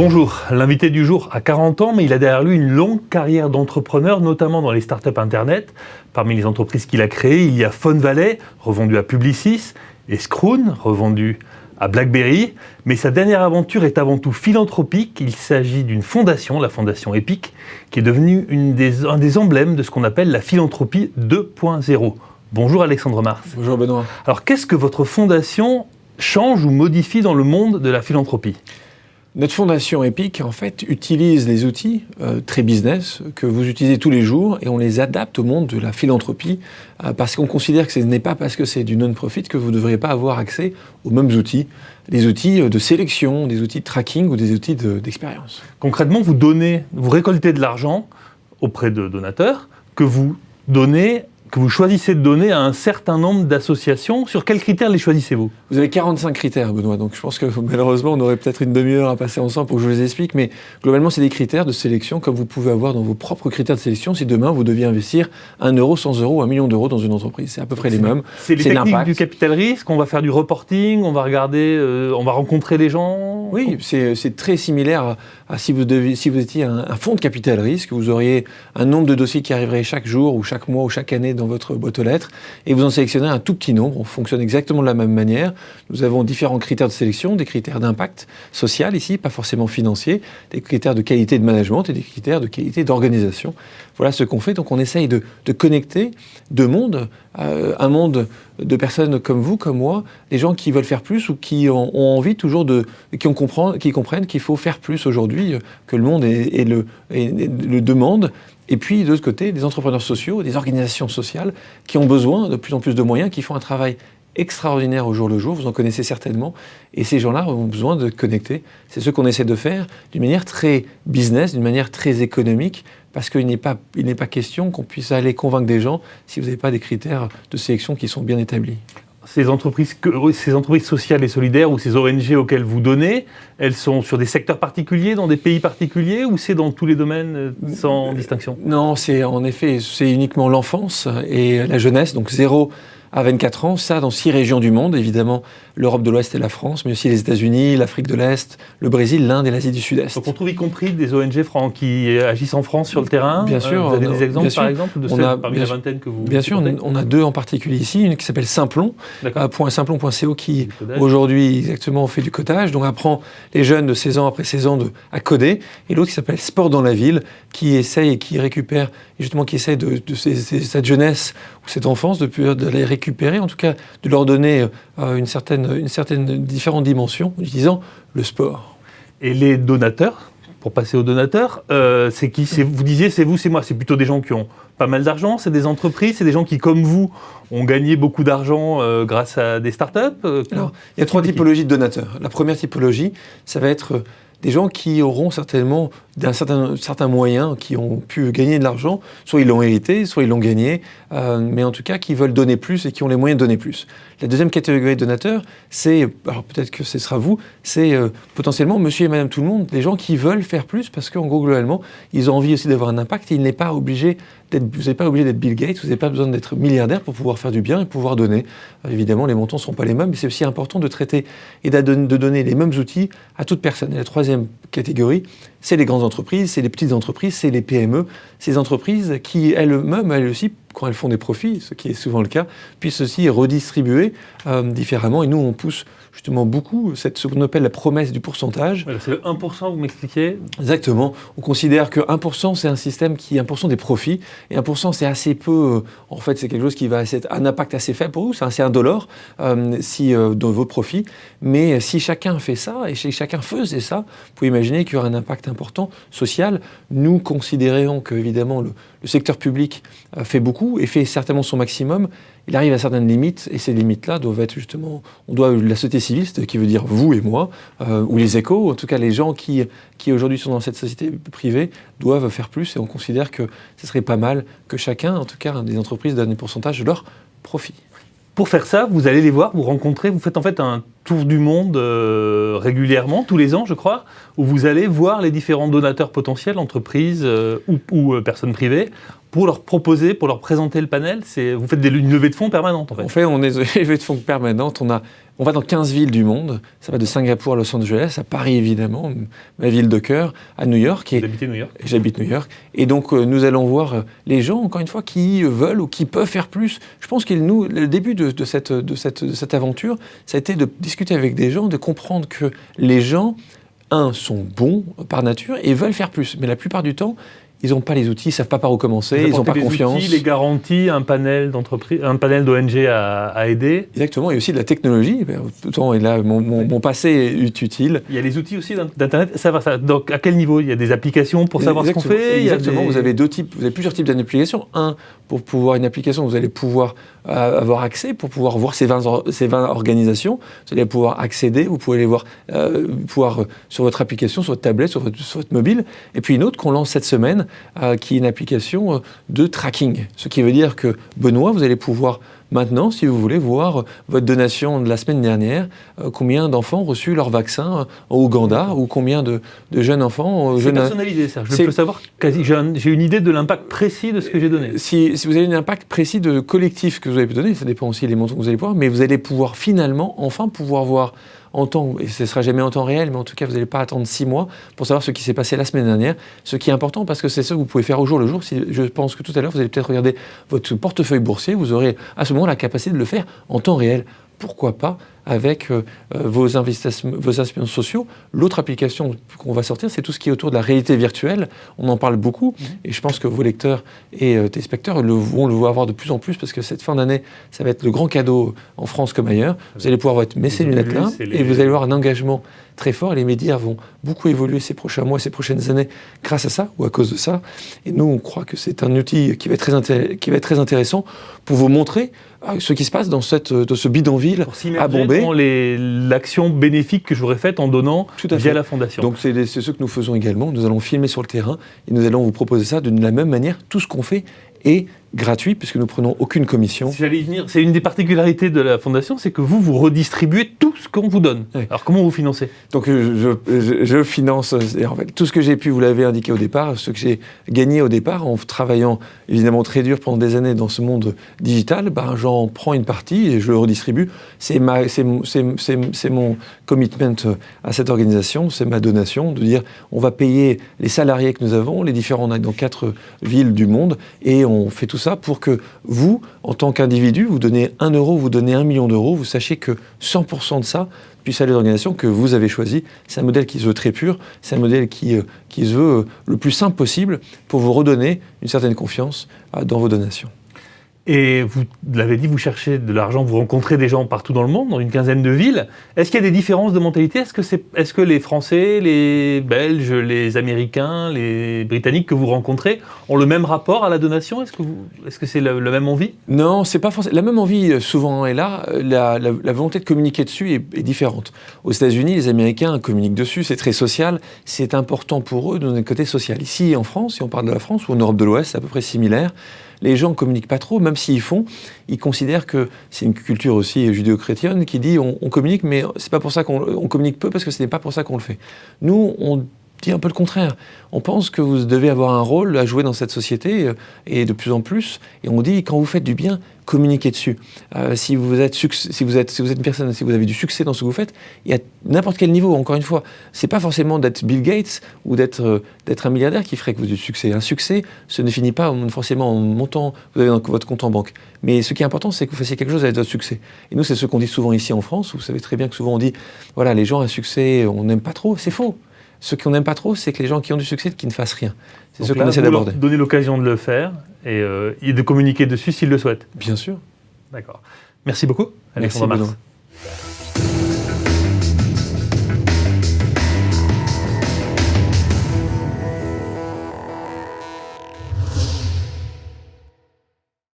Bonjour, l'invité du jour a 40 ans, mais il a derrière lui une longue carrière d'entrepreneur, notamment dans les startups Internet. Parmi les entreprises qu'il a créées, il y a Phone Valley, revendu à Publicis, et Scroon, revendu à BlackBerry. Mais sa dernière aventure est avant tout philanthropique. Il s'agit d'une fondation, la fondation EPIC, qui est devenue un des emblèmes de ce qu'on appelle la philanthropie 2.0. Bonjour Alexandre Mars. Bonjour Benoît. Alors qu'est-ce que votre fondation change ou modifie dans le monde de la philanthropie ? Notre fondation EPIC, en fait, utilise les outils très business que vous utilisez tous les jours et on les adapte au monde de la philanthropie parce qu'on considère que ce n'est pas parce que c'est du non-profit que vous ne devriez pas avoir accès aux mêmes outils, des outils de sélection, des outils de tracking ou des outils d'expérience. Concrètement, vous récoltez de l'argent auprès de donateurs que vous choisissez de donner à un certain nombre d'associations. Sur quels critères les choisissez-vous ? Vous avez 45 critères, Benoît, donc je pense que malheureusement, on aurait peut-être une demi-heure à passer ensemble pour que je vous les explique, mais globalement, c'est des critères de sélection comme vous pouvez avoir dans vos propres critères de sélection si demain, vous deviez investir 1 euro, 100 euros, 1 million d'euros dans une entreprise. C'est à peu près les mêmes. C'est les techniques du capital risque, on va faire du reporting, on va regarder, on va rencontrer les gens. Oui, c'est très similaire à si vous étiez un fonds de capital risque, vous auriez un nombre de dossiers qui arriveraient chaque jour ou chaque mois ou chaque année dans votre boîte aux lettres et vous en sélectionnez un tout petit nombre. On fonctionne exactement de la même manière. Nous avons différents critères de sélection, des critères d'impact social ici, pas forcément financier, des critères de qualité de management et des critères de qualité d'organisation. Voilà ce qu'on fait. Donc on essaye de connecter deux mondes, un monde de personnes comme vous, comme moi, des gens qui veulent faire plus ou qui ont envie toujours qui comprennent qu'il faut faire plus aujourd'hui, que le monde le demande. Et puis, de l'autre côté, des entrepreneurs sociaux, des organisations sociales qui ont besoin de plus en plus de moyens, qui font un travail extraordinaire au jour le jour, vous en connaissez certainement, et ces gens-là ont besoin de connecter. C'est ce qu'on essaie de faire d'une manière très business, d'une manière très économique, parce qu'il n'est pas question qu'on puisse aller convaincre des gens si vous n'avez pas des critères de sélection qui sont bien établis. Ces entreprises sociales et solidaires ou ces ONG auxquelles vous donnez, elles sont sur des secteurs particuliers, dans des pays particuliers, ou c'est dans tous les domaines sans distinction ? Non, c'est uniquement l'enfance et la jeunesse, donc 0 à 24 ans, ça dans 6 régions du monde, évidemment l'Europe de l'Ouest et la France, mais aussi les États-Unis, l'Afrique de l'Est, le Brésil, l'Inde et l'Asie du Sud-Est. Donc on trouve y compris des ONG qui agissent en France sur le terrain. Bien sûr. Vous avez des exemples par exemple de celles parmi la vingtaine que vous... Bien sûr, on a 2 en particulier ici, une qui s'appelle Simplon, .simplon.co qui aujourd'hui exactement fait du codage, donc apprend les jeunes de 16 ans après 16 ans à coder, et l'autre qui s'appelle Sport dans la ville, qui essaye et qui récupère, et justement qui essaye de cette jeunesse ou cette enfance de les récupérer, en tout cas de leur donner une certaine différente dimension en utilisant le sport. Et les donateurs, pour passer aux donateurs, c'est qui ? Vous disiez c'est vous, c'est moi, c'est plutôt des gens qui ont pas mal d'argent, c'est des entreprises, c'est des gens qui, comme vous, ont gagné beaucoup d'argent grâce à des startups. Alors, il y a 3 typologies de donateurs. La première typologie, ça va être des gens qui auront certainement d'un certain moyen, qui ont pu gagner de l'argent, soit ils l'ont hérité, soit ils l'ont gagné, mais en tout cas qui veulent donner plus et qui ont les moyens de donner plus. La deuxième catégorie de donateurs, c'est, alors peut-être que ce sera vous, c'est potentiellement monsieur et madame tout le monde, des gens qui veulent faire plus parce qu'en gros, globalement, ils ont envie aussi d'avoir un impact et vous n'êtes pas obligé d'être Bill Gates, vous n'avez pas besoin d'être milliardaire pour pouvoir faire du bien et pouvoir donner. Évidemment, les montants ne sont pas les mêmes, mais c'est aussi important de traiter et de donner les mêmes outils à toute personne. Et la troisième catégorie, c'est les grandes entreprises, c'est les petites entreprises, c'est les PME, ces entreprises qui elles-mêmes, elles aussi, quand elles font des profits, ce qui est souvent le cas, puissent aussi redistribuer différemment. Et nous, on pousse justement beaucoup ce qu'on appelle la promesse du pourcentage. Voilà, c'est le 1%, vous m'expliquez ? Exactement. On considère que 1%, c'est un système qui est 1% des profits, et 1%, c'est assez peu. En fait, c'est quelque chose qui va avoir un impact assez faible pour vous, c'est $1 dans vos profits. Mais si chacun fait ça, et si chacun faisait ça, vous pouvez imaginer qu'il y aura un impact important social. Nous considérons que, évidemment, le secteur public fait beaucoup et fait certainement son maximum. Il arrive à certaines limites, et ces limites-là doivent être justement... la société civile, qui veut dire vous et moi, ou les échos, en tout cas les gens qui aujourd'hui sont dans cette société privée, doivent faire plus, et on considère que ce serait pas mal que chacun, en tout cas des entreprises, donne un pourcentage de leur profit. Pour faire ça, vous allez les voir, vous rencontrez, vous faites en fait tour du monde régulièrement, tous les ans, je crois, où vous allez voir les différents donateurs potentiels, entreprises ou personnes privées, pour leur proposer, pour leur présenter le panel. Vous faites une levée de fonds permanente, en fait. On est une levée de fonds permanente. On va dans 15 villes du monde. Ça va de Singapour à Los Angeles, à Paris évidemment, ma ville de cœur, à New York. Vous habitez New York ? J'habite New York. Et donc nous allons voir les gens, encore une fois, qui veulent ou qui peuvent faire plus. Je pense que le début de cette aventure, ça a été de discuter avec des gens, de comprendre que les gens, sont bons par nature et veulent faire plus. Mais la plupart du temps, ils n'ont pas les outils, ils ne savent pas par où commencer, ils n'ont pas confiance. Outils, les garanties, un panel d'entreprises, un panel d'ONG à aider. Exactement, il y a aussi de la technologie. Autant, et là, mon passé est utile. Il y a les outils aussi d'Internet. Donc, à quel niveau ? Il y a des applications pour savoir ce qu'on fait ? Exactement, vous avez plusieurs types d'applications. Pour pouvoir une application, vous allez pouvoir avoir accès, pour pouvoir voir ces 20 organisations. Vous allez pouvoir accéder, vous pouvez les voir sur votre application, sur votre tablette, sur votre mobile. Et puis une autre qu'on lance cette semaine, qui est une application de tracking. Ce qui veut dire que, Benoît, vous allez pouvoir maintenant, si vous voulez, voir votre donation de la semaine dernière, combien d'enfants ont reçu leur vaccin en Ouganda, ou combien de jeunes enfants... C'est personnalisé, ça. Je peux savoir, j'ai une idée de l'impact précis de ce que j'ai donné. Si vous avez un impact précis de collectif que vous avez pu donner, ça dépend aussi des montants que vous allez pouvoir, mais vous allez pouvoir finalement, enfin, pouvoir voir et ce ne sera jamais en temps réel, mais en tout cas, vous n'allez pas attendre 6 mois pour savoir ce qui s'est passé la semaine dernière. Ce qui est important, parce que c'est ça que vous pouvez faire au jour le jour. Je pense que tout à l'heure, vous allez peut-être regarder votre portefeuille boursier, vous aurez à ce moment la capacité de le faire en temps réel. Pourquoi pas avec vos investissements sociaux. L'autre application qu'on va sortir, c'est tout ce qui est autour de la réalité virtuelle. On en parle beaucoup, et je pense que vos lecteurs et téléspectateurs vont le voir de plus en plus, parce que cette fin d'année, ça va être le grand cadeau en France comme ailleurs. Vous allez pouvoir mettre ces lunettes-là, et vous allez avoir un engagement très fort. Les médias vont beaucoup évoluer ces prochains mois, ces prochaines années, grâce à ça, ou à cause de ça. Et nous, on croit que c'est un outil qui va être très intéressant pour vous montrer ce qui se passe dans ce bidonville à Bombay. L'action bénéfique que j'aurais faite en donnant via la fondation. Donc c'est ce que nous faisons également. Nous allons filmer sur le terrain et nous allons vous proposer ça de la même manière. Tout ce qu'on fait est gratuit, puisque nous ne prenons aucune commission. J'allais y venir. C'est une des particularités de la fondation, c'est que vous redistribuez tout ce qu'on vous donne. Oui. Alors comment vous financez ? Donc je finance en fait, tout ce que j'ai pu, vous l'avez indiqué au départ, ce que j'ai gagné au départ en travaillant évidemment très dur pendant des années dans ce monde digital. J'en prends une partie et je le redistribue. C'est mon commitment à cette organisation, c'est ma donation, de dire on va payer les salariés que nous avons, les différents, on est dans 4 villes du monde, et on fait tout ça pour que vous, en tant qu'individu, vous donnez 1 euro, vous donnez 1 million d'euros, vous sachiez que 100% de ça puisse aller à l'organisation que vous avez choisie. C'est un modèle qui se veut très pur, c'est un modèle qui se veut le plus simple possible pour vous redonner une certaine confiance dans vos donations. Et vous l'avez dit, vous cherchez de l'argent, vous rencontrez des gens partout dans le monde, dans une quinzaine de villes. Est-ce qu'il y a des différences de mentalité ? Est-ce que les Français, les Belges, les Américains, les Britanniques que vous rencontrez ont le même rapport à la donation ? Est-ce que c'est la même envie ? Non, c'est pas forcément. La même envie souvent est là. La volonté de communiquer dessus est différente. Aux États-Unis, les Américains communiquent dessus, c'est très social. C'est important pour eux de donner le côté social. Ici, en France, si on parle de la France ou en Europe de l'Ouest, c'est à peu près similaire. Les gens ne communiquent pas trop, même s'ils font, ils considèrent que c'est une culture aussi judéo-chrétienne qui dit on communique, mais c'est pas pour ça qu'on communique peu, parce que ce n'est pas pour ça qu'on le fait. Nous, on dit un peu le contraire. On pense que vous devez avoir un rôle à jouer dans cette société, et de plus en plus, et on dit quand vous faites du bien, communiquez dessus. Si vous êtes une personne, si vous avez du succès dans ce que vous faites, il y a n'importe quel niveau, encore une fois, c'est pas forcément d'être Bill Gates ou d'être un milliardaire qui ferait que vous ayez du succès. Un succès, ce ne finit pas forcément en montant, vous avez votre compte en banque. Mais ce qui est important, c'est que vous fassiez quelque chose avec votre succès. Et nous, c'est ce qu'on dit souvent ici en France. Vous savez très bien que souvent on dit, voilà, les gens à succès, on n'aime pas trop. C'est faux. Ce qu'on n'aime pas trop, c'est que les gens qui ont du succès, qui ne fassent rien. C'est ce qu'on essaie d'aborder. Donner l'occasion de le faire et de communiquer dessus s'ils le souhaitent. Bien sûr. D'accord. Merci beaucoup, Alexandre Marx.